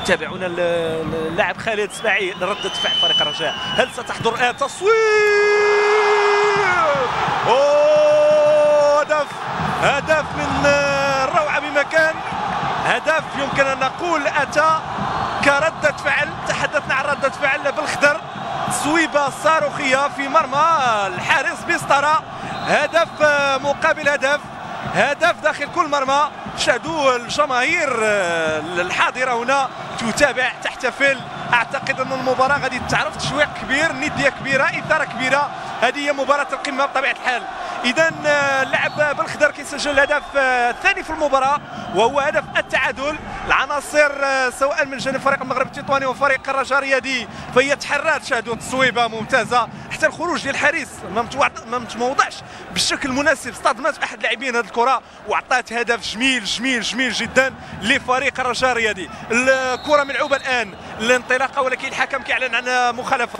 تابعونا اللاعب خالد اسماعيل لردة فعل فريق الرجاء. هل ستحضر الآن تصويب؟ هدف من الروعة بمكان، هدف يمكن أن نقول أتى كردة فعل. تحدثنا عن ردة فعل بالخضر، تصويبة صاروخية في مرمى الحارس بسطرة، هدف مقابل هدف، هدف داخل كل مرمى. شاهدوا الجماهير الحاضرة هنا تتابع تحتفل. اعتقد ان المباراة غادي تعرف تشويق كبير، ندية كبيرة، إثارة كبيرة. هذه هي مباراة القمة بطبيعة الحال. إذا اللاعب بالخضر كيسجل الهدف الثاني في المباراة وهو هدف التعادل. العناصر سواء من جانب فريق المغرب التطواني وفريق الرجاء الرياضي فهي تحرات. شاهدوا تصويبة ممتازة، حتى الخروج ديال الحارس ما متوضعش بالشكل المناسب، اصطدمت احد لاعبين هذه الكرة وعطات هدف جميل جميل جميل جدا لفريق الرجاء الرياضي. الكرة ملعوبة الآن، الانطلاقة، ولكن الحكم كيعلن عن مخالفة.